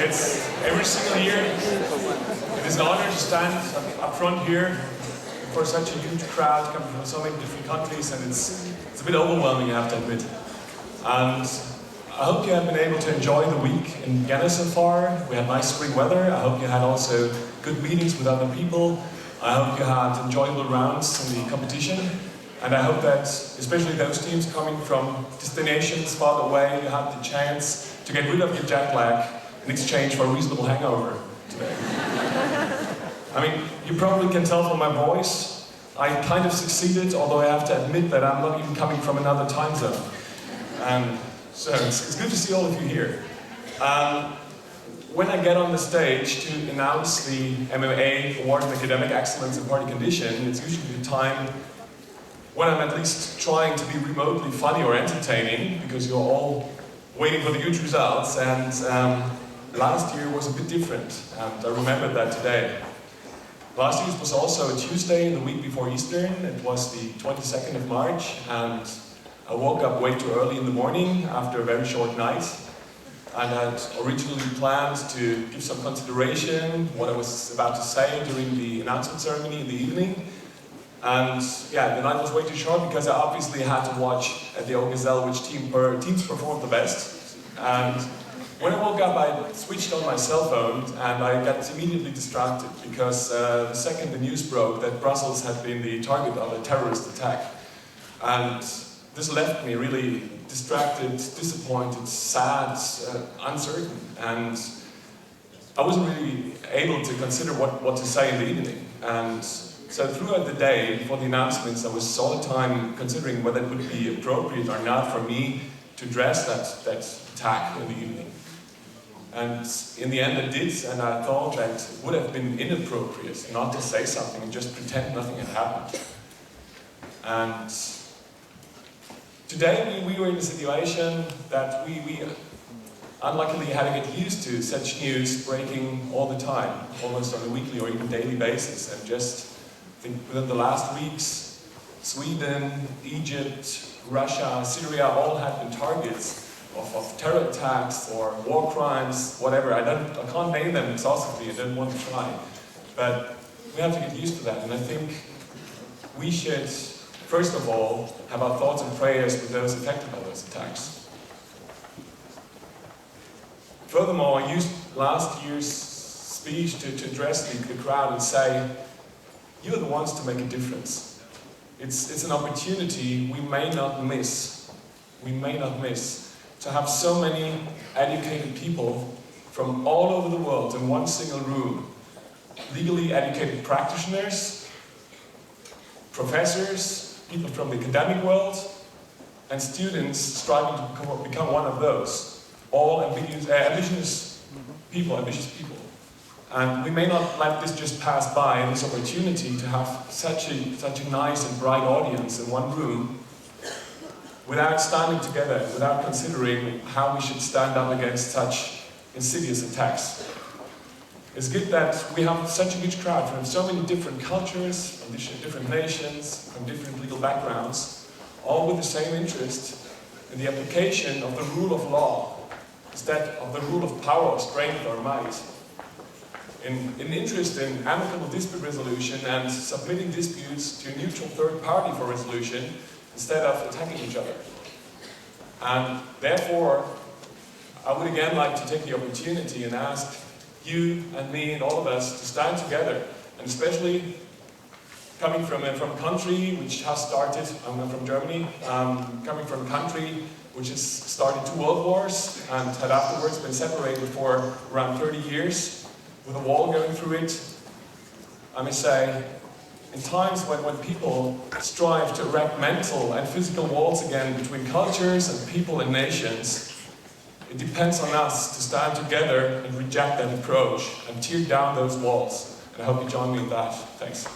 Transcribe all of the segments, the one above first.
It's every single year. It is an honor to stand up front here for such a huge crowd coming from so many different countries, and it's a bit overwhelming, I have to admit. And I hope you have been able to enjoy the week in Vienna so far. We had nice spring weather. I hope you had also good meetings with other people. I hope you had enjoyable rounds in the competition. And I hope that, especially those teams coming from destinations far away, you had the chance to get rid of your jet lag in exchange for a reasonable hangover today. I mean, you probably can tell from my voice, I kind of succeeded, although I have to admit that I'm not even coming from another time zone. And so it's good to see all of you here. When I get on the stage to announce the MMA Award in Academic Excellence and Party Condition, it's usually the time when I'm at least trying to be remotely funny or entertaining, because you're all waiting for the huge results, and last year was a bit different, and I remember that today. Last year was also a Tuesday, the week before Easter. It was the 22nd of March, and I woke up way too early in the morning after a very short night. I had originally planned to give some consideration what I was about to say during the announcement ceremony in the evening. And yeah, the night was way too short because I obviously had to watch at the O Gazelle which teams performed the best. And when I woke up, I switched on my cell phone and I got immediately distracted because the second the news broke that Brussels had been the target of a terrorist attack. And this left me really distracted, disappointed, sad, uncertain. And I wasn't really able to consider what to say in the evening. And so throughout the day, before the announcements, I was all the time considering whether it would be appropriate or not for me to address that attack in the evening. And in the end I did, and I thought that it would have been inappropriate not to say something and just pretend nothing had happened. And today we were in a situation that we unluckily had to get used to such news breaking all the time, almost on a weekly or even daily basis. And just I think within the last weeks, Sweden, Egypt, Russia, Syria all had been targets of terror attacks or war crimes, whatever. I can't name them exhaustively, I don't want to try. But we have to get used to that, and I think we should, first of all, have our thoughts and prayers with those affected by those attacks. Furthermore, I used last year's speech to address the crowd and say, you're the ones to make a difference. It's an opportunity we may not miss. We may not miss to have so many educated people from all over the world in one single room. Legally educated practitioners, professors, people from the academic world, and students striving to become one of those. All ambitious people. And we may not let this just pass by, this opportunity to have such a nice and bright audience in one room without standing together, without considering how we should stand up against such insidious attacks. It's good that we have such a huge crowd from so many different cultures, from different nations, from different legal backgrounds, all with the same interest in the application of the rule of law instead of the rule of power or strength or might. In interest in amicable dispute resolution and submitting disputes to a neutral third party for resolution instead of attacking each other. And therefore, I would again like to take the opportunity and ask you and me and all of us to stand together, and especially coming from a country which has started, I'm from Germany, coming from a country which has started 2 world wars and had afterwards been separated for around 30 years. With a wall going through it, I may say, in times when people strive to erect mental and physical walls again between cultures and people and nations, it depends on us to stand together and reject that approach and tear down those walls. And I hope you join me in that. Thanks.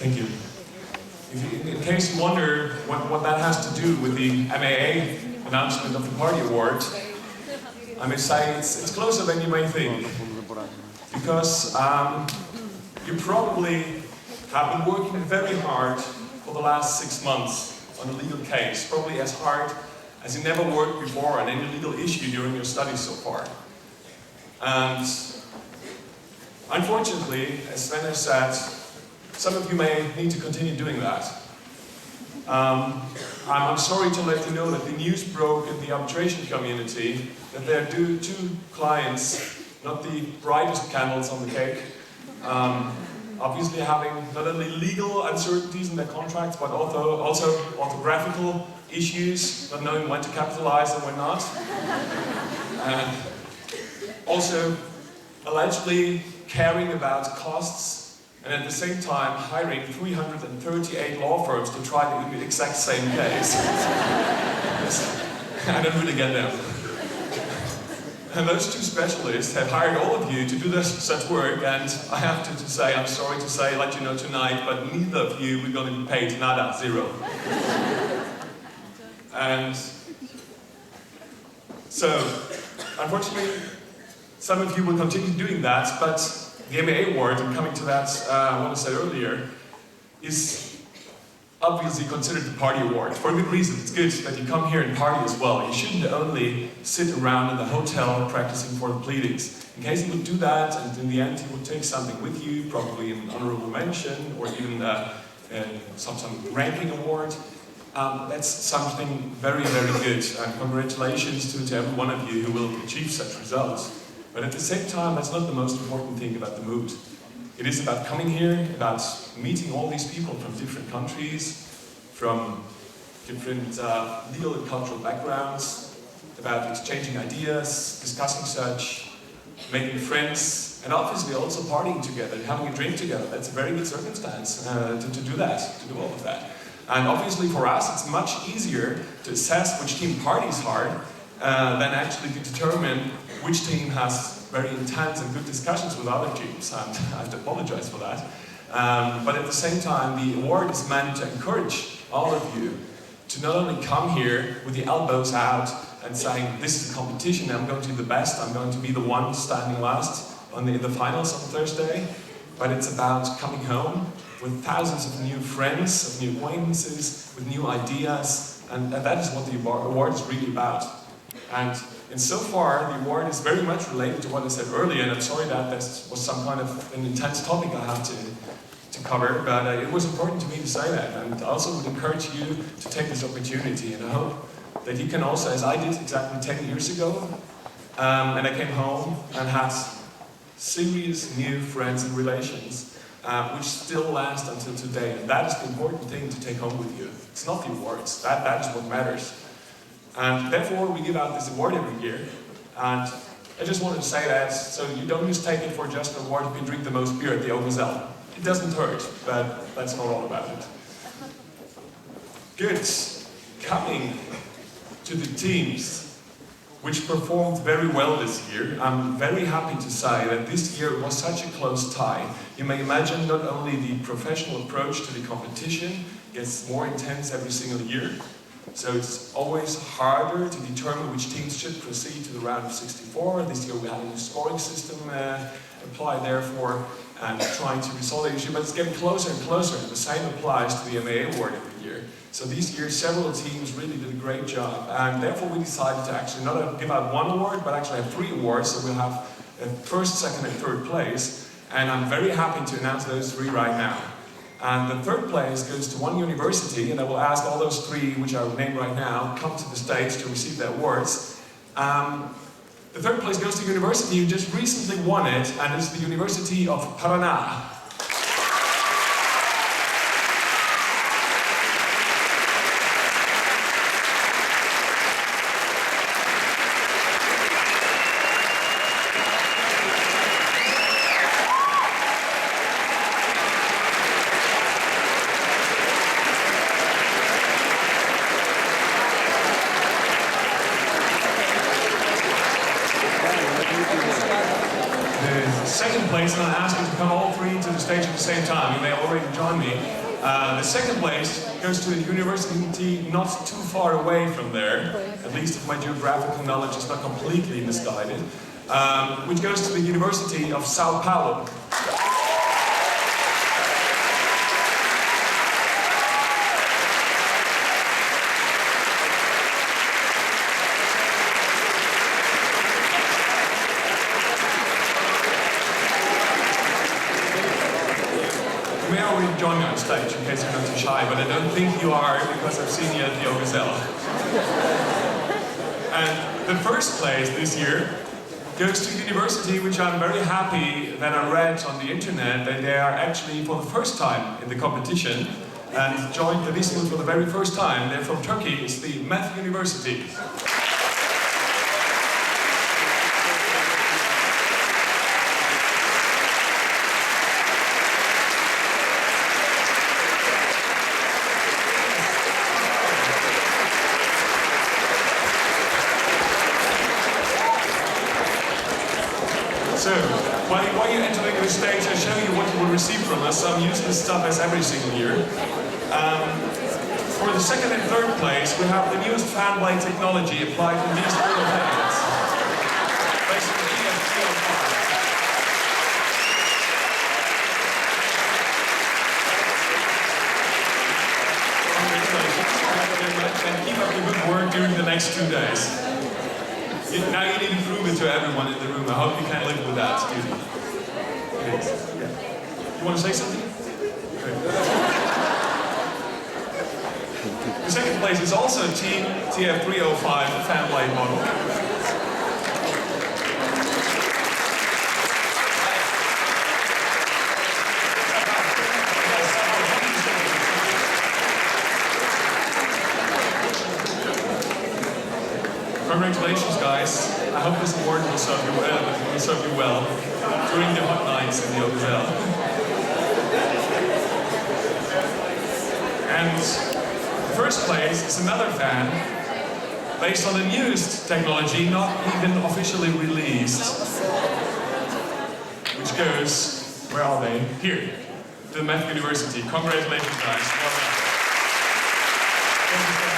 Thank you. In case you wonder what that has to do with the MAA announcement of the party award, I may say it's closer than you may think. Because you probably have been working very hard for the last 6 months on a legal case, probably as hard as you never worked before on any legal issue during your studies so far. And unfortunately, as Sven has said, some of you may need to continue doing that. I'm sorry to let you know that the news broke in the arbitration community that there are two clients, not the brightest candles on the cake, obviously having not only legal uncertainties in their contracts, but also orthographical issues, not knowing when to capitalize and when not. And also allegedly caring about costs, and at the same time hiring 338 law firms to try the exact same case. I don't really get them. And those two specialists have hired all of you to do such work, and I have to say, I'm sorry to say, let you know tonight, but neither of you are going to be paid nada, zero. And so, unfortunately, some of you will continue doing that, but the MA award, and coming to that, I want to say earlier, is obviously considered the party award. For a good reason. It's good that you come here and party as well. You shouldn't only sit around in the hotel practicing for the pleadings. In case you would do that, and in the end you would take something with you, probably an honorable mention, or even some ranking award, that's something very, very good. And congratulations to every one of you who will achieve such results. But at the same time, that's not the most important thing about the moot. It is about coming here, about meeting all these people from different countries, from different legal and cultural backgrounds, about exchanging ideas, discussing such, making friends, and obviously also partying together, having a drink together. That's a very good circumstance to do that, to do all of that. And obviously for us, it's much easier to assess which team parties hard than actually to determine which team has very intense and good discussions with other teams, and I have to apologize for that. But at the same time, the award is meant to encourage all of you to not only come here with the elbows out and saying, this is a competition, I'm going to do the best, I'm going to be the one standing last in the finals on Thursday, but it's about coming home with thousands of new friends, of new acquaintances, with new ideas, and that is what the award is really about. And so far, the award is very much related to what I said earlier, and I'm sorry that this was some kind of an intense topic I have to cover, but it was important to me to say that, and I also would encourage you to take this opportunity, and I hope that you can also, as I did exactly 10 years ago, and I came home and had serious new friends and relations, which still last until today, and that is the important thing to take home with you. It's not the awards, that is what matters. And therefore, we give out this award every year. And I just wanted to say that, so you don't just take it for just an award if you drink the most beer at the OSL. It doesn't hurt, but that's not all about it. Good. Coming to the teams which performed very well this year, I'm very happy to say that this year was such a close tie. You may imagine not only the professional approach to the competition gets more intense every single year, so it's always harder to determine which teams should proceed to the round of 64. This year we had a new scoring system applied therefore, and trying to resolve the issue, but it's getting closer and closer, and the same applies to the MA award every year. So this year several teams really did a great job, and therefore we decided to actually not give out one award, but actually have 3 awards, so we'll have first, second and third place, and I'm very happy to announce those 3 right now. And the third place goes to one university, and I will ask all those 3, which are named right now, come to the stage to receive their awards. The third place goes to a university who just recently won it, and it's the University of Paraná. Second place, and I ask you to come all 3 to the stage at the same time. You may already join me. The second place goes to a university not too far away from there, at least if my geographical knowledge is not completely misguided, which goes to the University of Sao Paulo. You may already join me on stage in case you're not too shy, but I don't think you are because I've seen you at the Gazelle. And the first place this year goes to a university which I'm very happy that I read on the internet that they are actually for the first time in the competition and joined the Vis for the very first time. They're from Turkey. It's the Math University. So, while you're entering the stage, I'll show you what you will receive from us. Some useless stuff as every single year. For the second and third place, we have the newest fanblade technology applied in these little heads. Based on the Vis XXIV. Congratulations, and keep up the good work during the next 2 days. Now you need to prove it to everyone in the room. I hope you can live with that. Excuse me. It is. Yeah. You want to say something? Great. The second place is also Team TF305 fanblade model. Congratulations, guys. I hope this award will serve you well during the hot nights in the Gazelle. And the first place is another fan based on the newest technology, not even officially released, which goes, where are they? Here, to the Math University. Congratulations, guys. Well done. Thank you so much.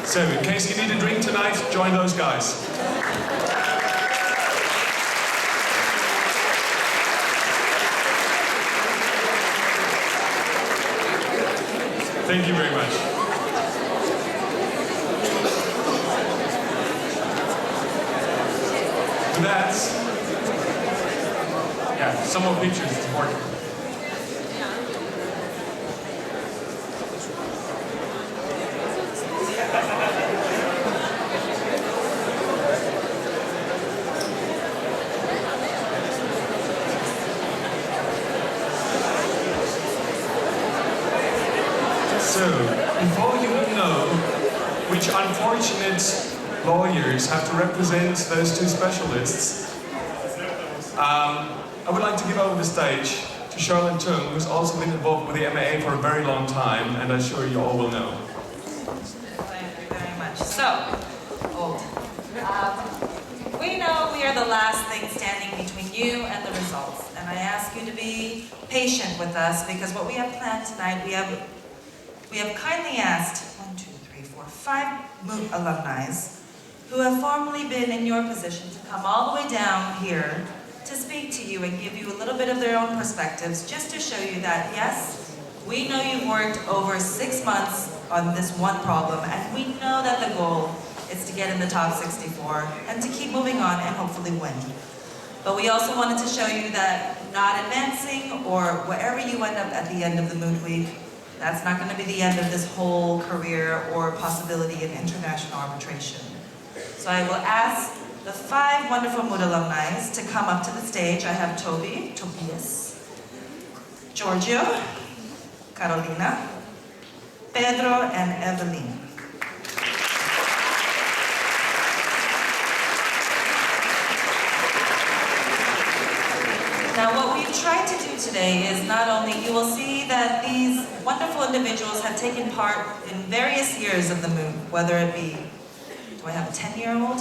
So, in case you need a drink tonight, join those guys. Thank you very much. With that, yeah, some more pictures, it's important. So, before you know which unfortunate lawyers have to represent those two specialists, I would like to give over the stage to Charlotte Tung, who's also been involved with the MAA for a very long time, and I'm sure you all will know. Thank you very much. So, we know we are the last thing standing between you and the results, and I ask you to be patient with us because what we have planned tonight, we have kindly asked 5 moot alumni who have formerly been in your position to come all the way down here to speak to you and give you a little bit of their own perspectives, just to show you that, yes, we know you've worked over 6 months on this one problem, and we know that the goal is to get in the top 64 and to keep moving on and hopefully win. But we also wanted to show you that not advancing or wherever you end up at the end of the moot week, that's not going to be the end of this whole career or possibility in international arbitration. So I will ask the 5 wonderful moot alumni to come up to the stage. I have Tobias, Giorgio, Carolina, Pedro, and Evelyn. Now what we've tried to do today is not only, you will see that these wonderful individuals have taken part in various years of the moot, whether it be, do I have a 10-year-old?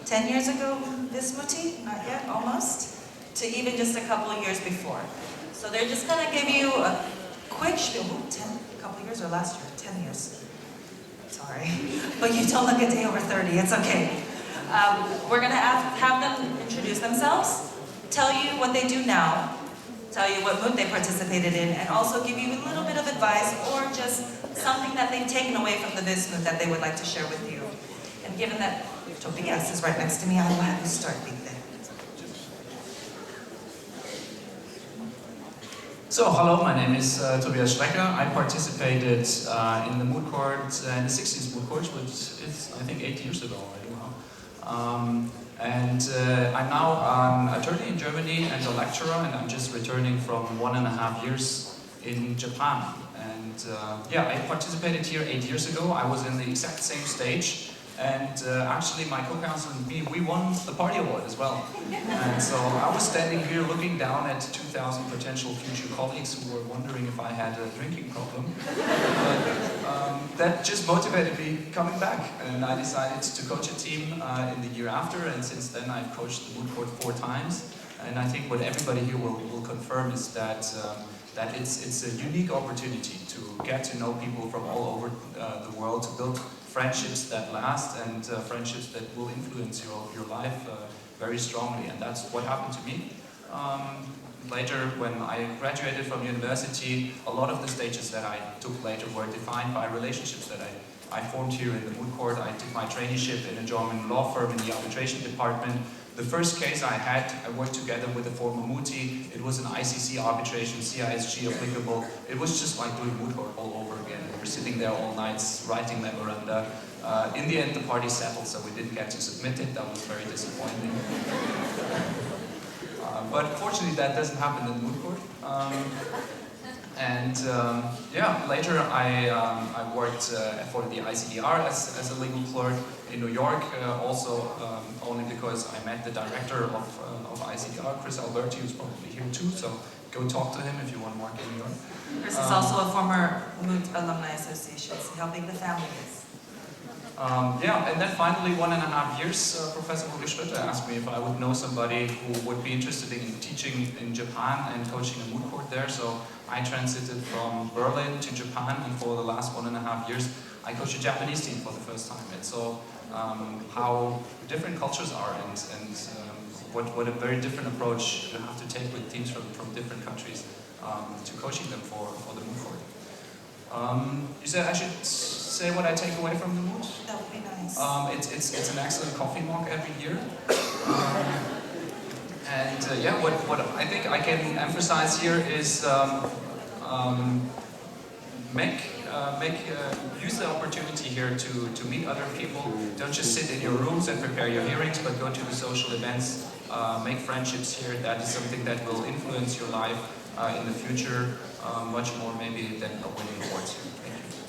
10 years ago, Vis Muti, not yet, almost, to even just a couple of years before. So they're just gonna give you a quick spiel. A couple of years or last year? 10 years. Sorry. But you don't look a day over 30, it's okay. We're gonna have them introduce themselves, tell you what they do now, tell you what moot they participated in, and also give you a little bit of advice or just something that they've taken away from the Vis moot that they would like to share with you. And given that Tobias is right next to me, I will have you start being there. So, hello, my name is Tobias Strecker. I participated in the moot court, in the 60s moot court, which is, I think, 8 years ago already. Wow. I'm now an attorney in Germany and a lecturer, and I'm just returning from 1.5 years in Japan. And I participated here 8 years ago. I was in the exact same stage. And actually my co-counsel and me, we won the party award as well. And so I was standing here looking down at 2,000 potential future colleagues who were wondering if I had a drinking problem. But that just motivated me coming back. And I decided to coach a team in the year after. And since then I've coached the moot court 4 times. And I think what everybody here will confirm is that it's a unique opportunity to get to know people from all over the world, to build friendships that last and friendships that will influence your life very strongly. And that's what happened to me. Later, when I graduated from university, a lot of the stages that I took later were defined by relationships that I formed here in the moot court. I did my traineeship in a German law firm in the arbitration department. The first case I had, I worked together with a former mootie. It was an ICC arbitration, CISG applicable. It was just like doing moot court all over again. We were sitting there all nights, writing memoranda. In the end, the party settled, so we didn't get to submit it. That was very disappointing. But fortunately, that doesn't happen in moot court. Later I worked for the ICDR as a legal clerk in New York, also only because I met the director of ICDR, Chris Alberti, who's probably here too, so go talk to him if you want to work in New York. Chris is also a former Moot Alumni Association, so helping the families. And then finally, 1.5 years, Professor Schritter asked me if I would know somebody who would be interested in teaching in Japan and coaching a moot court there. So I transited from Berlin to Japan, and for the last 1.5 years, I coached a Japanese team for the first time. And so how different cultures are, and what a very different approach you have to take with teams from different countries to coaching them for the moot court. You said I should say what I take away from the moot? That would be nice. It's an excellent coffee mug every year. What I think I can emphasize here is use the opportunity here to meet other people. Don't just sit in your rooms and prepare your hearings, but go to the social events, make friendships here. That is something that will influence your life in the future much more maybe than a winning award. Thank you.